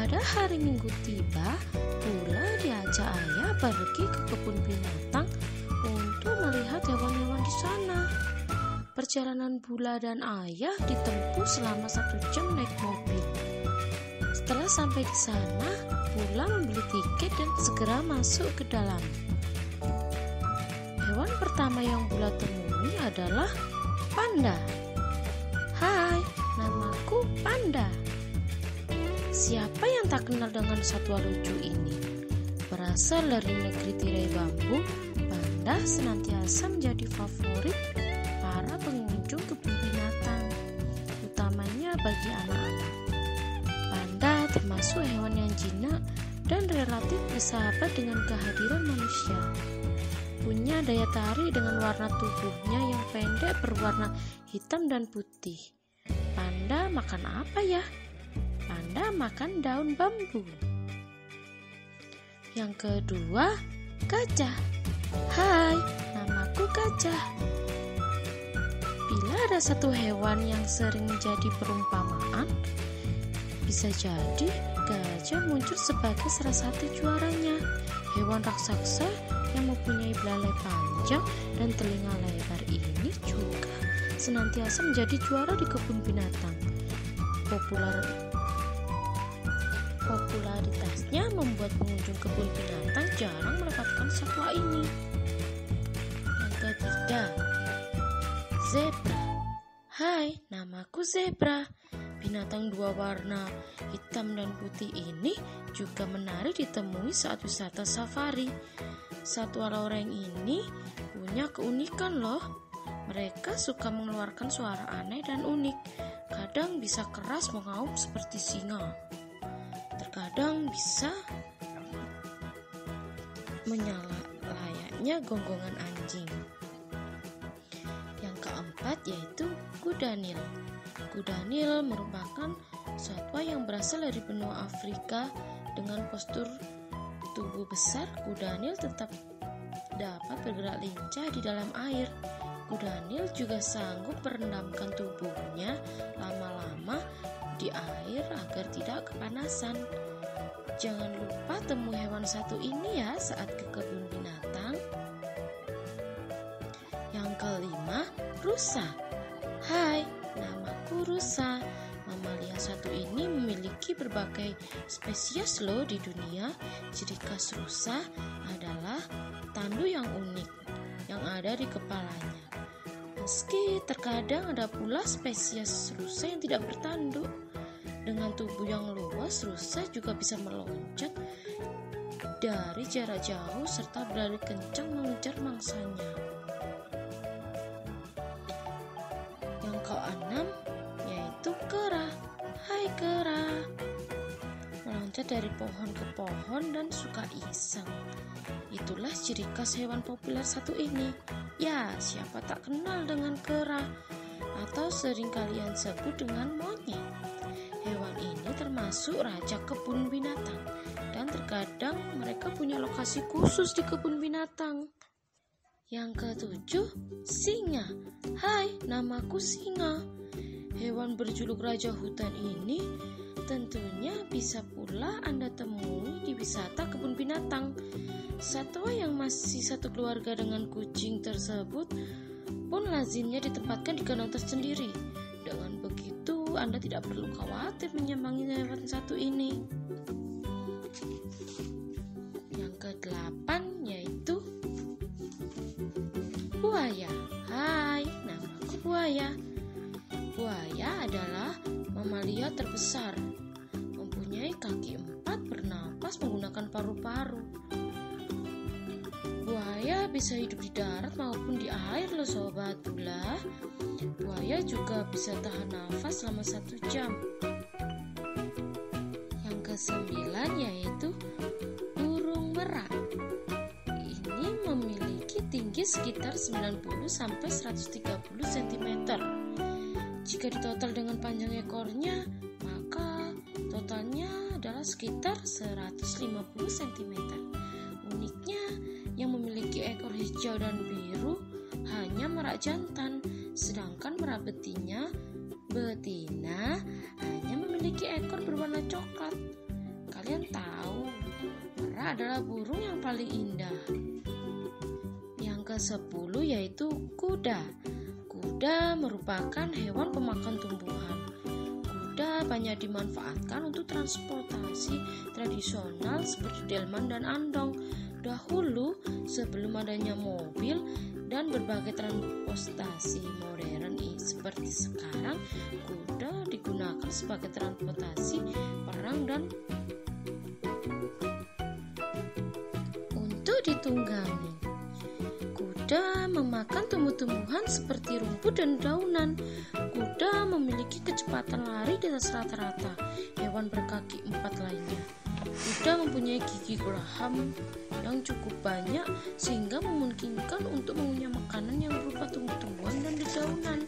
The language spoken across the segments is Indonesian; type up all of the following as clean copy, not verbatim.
Pada hari Minggu tiba, Bula diajak ayah pergi ke kebun binatang untuk melihat hewan-hewan di sana. Perjalanan Bula dan ayah ditempuh selama 1 jam naik mobil. Setelah sampai di sana, Bula membeli tiket dan segera masuk ke dalam. Hewan pertama yang Bula temui adalah panda. Hai, namaku Panda. Siapa yang tak kenal dengan satwa lucu ini? Berasal dari negeri tirai bambu, panda senantiasa menjadi favorit para pengunjung kebun binatang, utamanya bagi anak-anak. Panda termasuk hewan yang jinak dan relatif bersahabat dengan kehadiran manusia. Punya daya tarik dengan warna tubuhnya yang pendek berwarna hitam dan putih. Panda makan apa ya? Panda makan daun bambu. Yang kedua, gajah. Hai, namaku Gajah. Bila ada satu hewan yang sering menjadi perumpamaan, bisa jadi gajah muncul sebagai salah satu juaranya. Hewan raksasa yang mempunyai belalai panjang dan telinga lebar ini juga senantiasa menjadi juara di kebun binatang. Popularitasnya membuat pengunjung kebun binatang jarang mendapatkan satwa ini. Yang ketiga, zebra. Hai, namaku Zebra. Binatang 2 warna hitam dan putih ini juga menarik ditemui saat wisata safari. Satwa loreng ini punya keunikan loh. Mereka suka mengeluarkan suara aneh dan unik. Kadang bisa keras mengaum seperti singa. Terkadang bisa menyala layaknya gonggongan anjing. Yang keempat yaitu kuda Nil. Kuda Nil merupakan satwa yang berasal dari benua Afrika. Dengan postur tubuh besar, kuda Nil tetap dapat bergerak lincah di dalam air. Kuda Nil juga sanggup merendamkan tubuhnya lama-lama di air agar tidak kepanasan. Jangan lupa temui hewan satu ini ya saat ke kebun binatang. Yang kelima, rusa. Hai, namaku Rusa. Mamalia satu ini memiliki berbagai spesies loh di dunia. Ciri khas rusa adalah tandu yang unik yang ada di kepalanya. Meski terkadang ada pula spesies rusa yang tidak bertanduk. Dengan tubuh yang luas, rusa juga bisa meloncat dari jarak jauh serta berlari kencang mengejar mangsanya. Yang keenam yaitu kera. Hai kera. Meloncat dari pohon ke pohon dan suka iseng. Itulah ciri khas hewan populer satu ini. Ya, siapa tak kenal dengan kera? Atau sering kalian sebut dengan monyet. Hewan ini termasuk raja kebun binatang dan terkadang mereka punya lokasi khusus di kebun binatang. Yang ketujuh, singa. Hai, namaku Singa. Hewan berjuluk raja hutan ini tentunya bisa pula Anda temui di wisata kebun binatang. Satwa yang masih satu keluarga dengan kucing tersebut pun lazimnya ditempatkan di kandang tersendiri. Dengan begitu, Anda tidak perlu khawatir menyambangi hewan satu ini. Yang ke-8 yaitu buaya. Hai, namaku Buaya. Buaya adalah mamalia terbesar. Mempunyai kaki 4, bernapas menggunakan paru-paru. Buaya bisa hidup di darat maupun di air loh sobat Bula. Buaya juga bisa tahan nafas selama 1 jam. Yang ke-9 yaitu burung merak. Ini memiliki tinggi sekitar 90-130 cm. Jika ditotal dengan panjang ekornya, maka totalnya adalah sekitar 150 cm. Uniknya, yang memiliki ekor hijau dan biru hanya merak jantan, sedangkan merak betina hanya memiliki ekor berwarna coklat. kalian tahu, merak adalah burung yang paling indah. Yang ke-10 yaitu kuda. Kuda merupakan hewan pemakan tumbuhan. Kuda banyak dimanfaatkan untuk transportasi tradisional seperti delman dan andong. Dahulu, sebelum adanya mobil dan berbagai transportasi modern seperti sekarang, kuda digunakan sebagai transportasi perang dan untuk ditunggangi. Kuda memakan tumbuh-tumbuhan seperti rumput dan daunan. Kuda memiliki kecepatan lari di atas rata-rata hewan berkaki 4 lainnya. Kuda mempunyai gigi geraham yang cukup banyak sehingga memungkinkan untuk mengunyah makanan yang berupa tumbuh-tumbuhan dan dedaunan.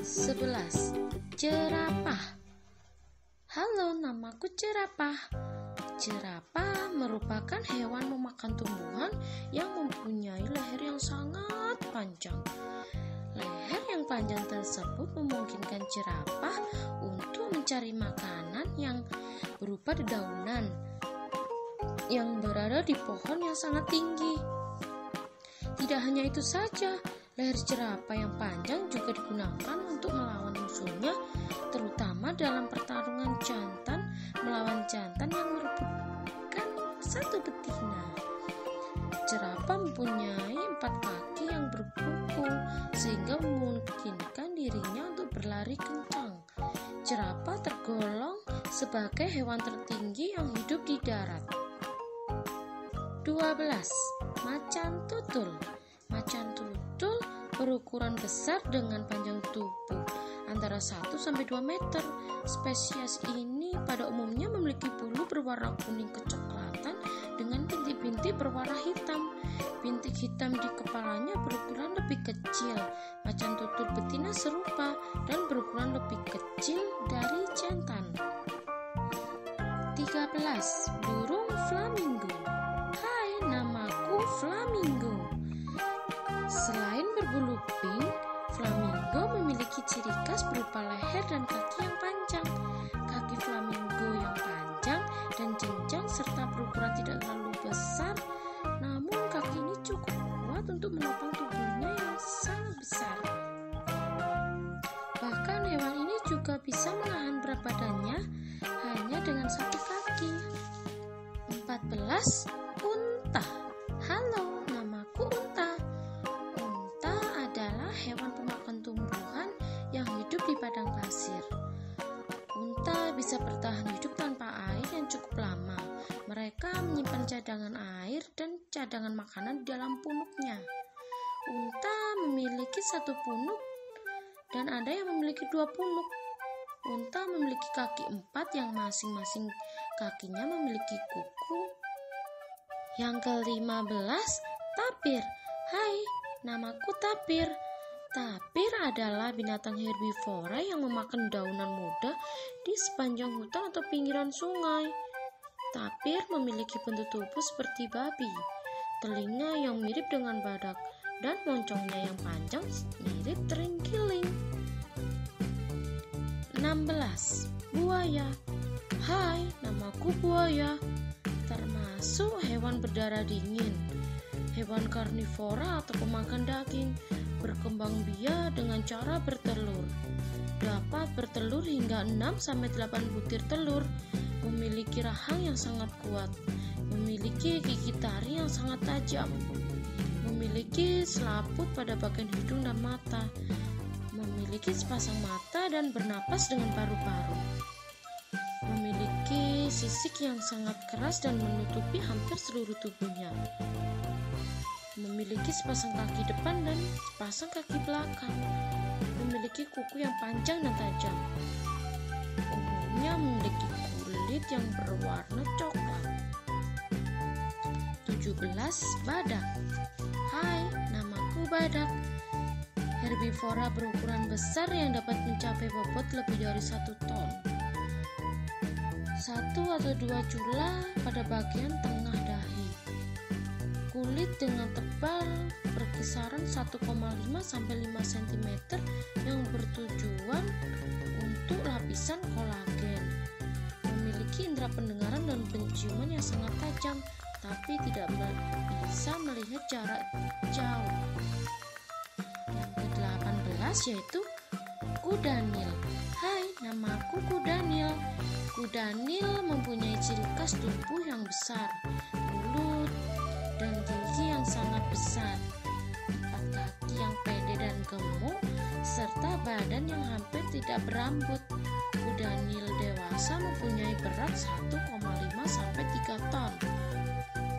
11. Jerapah. Halo, namaku Jerapah. Jerapah merupakan hewan memakan tumbuhan yang mempunyai leher yang sangat panjang. Leher yang panjang tersebut memungkinkan jerapah untuk mencari makanan yang berupa dedaunan yang berada di pohon yang sangat tinggi. Tidak hanya itu saja, leher jerapah yang panjang juga digunakan untuk melawan musuhnya, terutama dalam pertarungan jantan melawan jantan yang merebutkan satu betina. Jerapah mempunyai 4 kaki yang berkuku sehingga memungkinkan dirinya untuk berlari kencang. Jerapah tergolong sebagai hewan tertinggi yang hidup di darat. 12. Macan tutul. Macan tutul berukuran besar dengan panjang tubuh antara 1-2 meter. Spesies ini pada umumnya memiliki bulu berwarna kuning kecoklatan dengan bintik-bintik berwarna hitam. Bintik hitam di kepalanya berukuran lebih kecil. Macan tutul betina serupa dan berukuran lebih kecil dari jantan. 13. Burung flamingo. Hai, namaku Flamingo. Selain berbulu pink, flamingo memiliki ciri khas berupa leher dan kaki yang panjang. Kaki flamingo yang panjang dan jenjang serta berukuran tidak terlalu besar, namun kaki ini cukup kuat untuk menopang tubuhnya yang sangat besar. Bahkan hewan ini juga bisa menahan berat badannya hanya dengan 1 kaki. 14. Unta. Halo, namaku Unta. Unta adalah hewan pemakan tumbuhan yang hidup di padang pasir. Unta bisa bertahan hidup tanpa air yang cukup lama. Mereka menyimpan cadangan air dan cadangan makanan di dalam punuknya. Unta memiliki 1 punuk dan ada yang memiliki 2 punuk. Unta memiliki kaki 4 yang masing-masing kakinya memiliki kuku. Yang ke-15, tapir. Hai, namaku Tapir. Tapir adalah binatang herbivora yang memakan daunan muda di sepanjang hutan atau pinggiran sungai. Tapir memiliki bentuk tubuh seperti babi, telinga yang mirip dengan badak, dan moncongnya yang panjang mirip terenggiling. 16. Buaya. Hai, namaku Buaya. Termasuk hewan berdarah dingin, hewan karnivora atau pemakan daging, berkembang biak dengan cara bertelur. Dapat bertelur hingga 6-8 butir telur, memiliki rahang yang sangat kuat, memiliki gigi taring yang sangat tajam, memiliki selaput pada bagian hidung dan mata, memiliki sepasang mata dan bernapas dengan paru-paru. Memiliki sisik yang sangat keras dan menutupi hampir seluruh tubuhnya. Memiliki sepasang kaki depan dan sepasang kaki belakang. Memiliki kuku yang panjang dan tajam. Umumnya memiliki kulit yang berwarna coklat. 17. Badak. Hai, namaku Badak. Herbivora berukuran besar yang dapat mencapai bobot lebih dari 1 ton. 1 atau 2 cula pada bagian tengah dahi. Kulit dengan tebal berkisaran 1,5-5 cm yang bertujuan untuk lapisan kolagen. memiliki indera pendengaran dan penciuman yang sangat tajam, tapi tidak bisa melihat jarak jauh. Yang ke-18 yaitu kuda Nil. Hai, namaku kuda Nil. Kuda Nil mempunyai ciri khas tubuh yang besar, mulut dan gigi yang sangat besar, 4 kaki yang pede dan gemuk, serta badan yang hampir tidak berambut. Kuda Nil dewasa mempunyai berat 1,5 sampai 3 ton.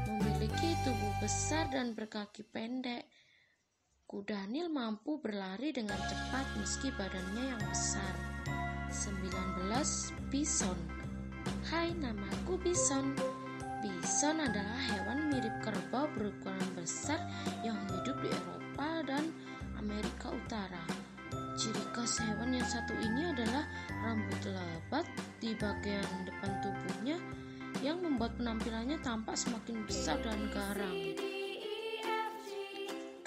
Memiliki tubuh besar dan berkaki pendek. Kuda Nil mampu berlari dengan cepat meski badannya yang besar. 19. Bison. Hai, namaku Bison. Bison adalah hewan mirip kerbau berukuran besar yang hidup di Eropa dan Amerika Utara. Ciri khas hewan yang satu ini adalah rambut lebat di bagian depan tubuhnya yang membuat penampilannya tampak semakin besar dan garang. 20.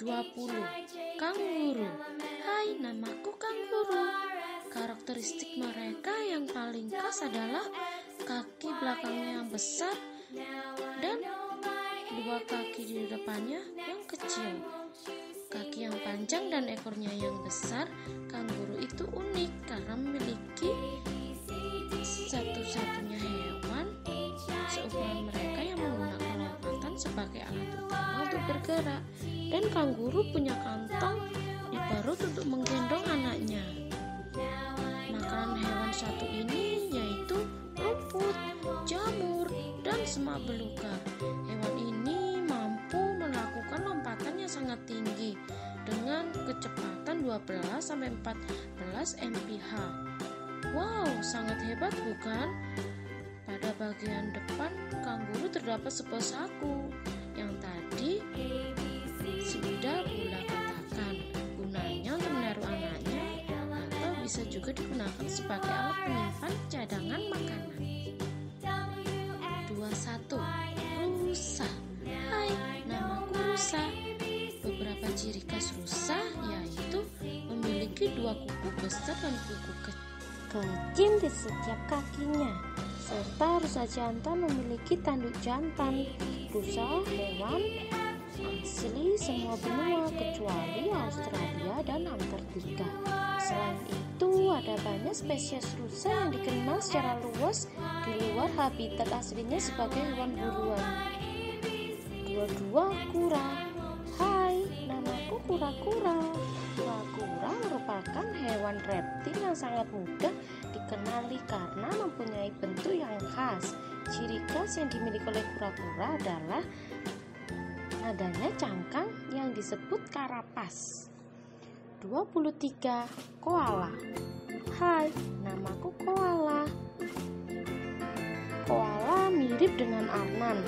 Kanguru. Hai, namaku Kanguru. Karakteristik mereka yang paling khas adalah kaki belakangnya yang besar dan 2 kaki di depannya yang kecil. Kaki yang panjang dan ekornya yang besar. Kanguru itu unik karena memiliki satu-satunya hewan seukuran mereka yang menggunakan lompatan sebagai alat utama untuk bergerak. Dan kanguru punya kantong di perut untuk menggendong anaknya. Makanan hewan satu ini yaitu rumput, jamur, dan semak belukar. Hewan ini mampu melakukan lompatan yang sangat tinggi dengan kecepatan 12-14 mph. Wow, sangat hebat bukan? Pada bagian depan kanguru terdapat sebuah saku yang tadi sudah Bunda katakan. Gunanya untuk menaruh anaknya atau bisa juga digunakan sebagai alat menyimpan cadangan makanan. 21. Rusa. Hai, namaku Rusa. Beberapa ciri khas rusa yaitu memiliki 2 kuku besar dan kuku kecil di setiap kakinya, serta rusa jantan memiliki tanduk jantan. Rusa hewan asli semua benua kecuali Australia dan Antartika. Selain itu, ada banyak spesies rusa yang dikenal secara luas di luar habitat aslinya sebagai hewan buruan. 22. Kura. Hai, namaku Kura-kura. Kura-kura merupakan hewan reptil yang sangat mudah dikenali karena mempunyai bentuk yang khas. Ciri khas yang dimiliki oleh kura-kura adalah adanya cangkang yang disebut karapas. 23. Koala. Hai, namaku Koala. Koala mirip dengan Arnan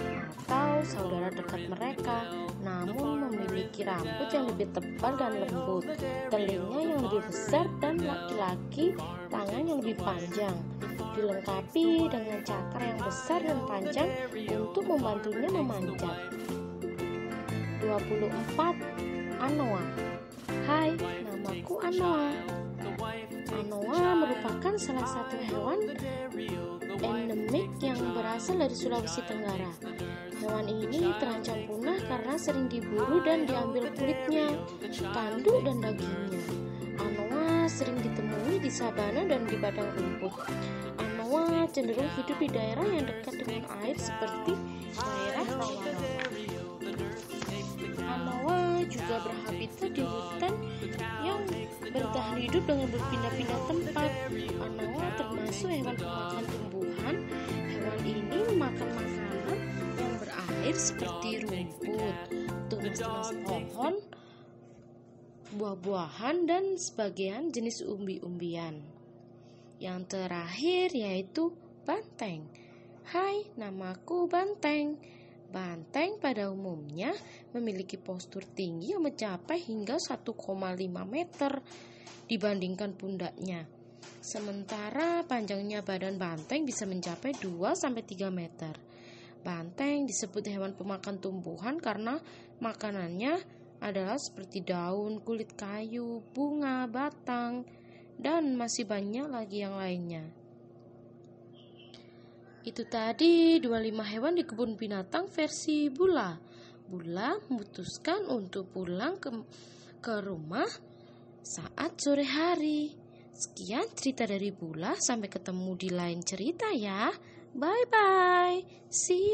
atau saudara dekat mereka, namun memiliki rambut yang lebih tebal dan lembut, telinga yang lebih besar, dan laki-laki tangan yang lebih panjang, dilengkapi dengan cakar yang besar dan panjang untuk membantunya memanjat. 24. Anoa. Hai, namaku Anoa. Anoa merupakan salah satu hewan endemik yang berasal dari Sulawesi Tenggara. Hewan ini terancam punah karena sering diburu dan diambil kulitnya, tanduk, dan dagingnya. Anoa sering ditemui di sabana dan di padang rumput. Anoa cenderung hidup di daerah yang dekat dengan air seperti daerah rawa-rawa. Anoa juga berhabitat di hutan yang bertahan hidup dengan berpindah-pindah tempat. Anoa termasuk hewan pemakan tumbuhan. Hewan ini memakan makanan yang berair seperti rumput, tunas-tunas pohon, buah-buahan, dan sebagian jenis umbi-umbian. Yang terakhir yaitu banteng. Hai, namaku Banteng. Banteng pada umumnya memiliki postur tinggi yang mencapai hingga 1,5 meter dibandingkan pundaknya. Sementara panjangnya badan banteng bisa mencapai 2-3 meter. Banteng disebut hewan pemakan tumbuhan karena makanannya adalah seperti daun, kulit kayu, bunga, batang, dan masih banyak lagi yang lainnya. Itu tadi 25 hewan di kebun binatang versi Bula. Bula memutuskan untuk pulang ke rumah saat sore hari. Sekian cerita dari Bula, sampai ketemu di lain cerita ya. Bye bye. See you.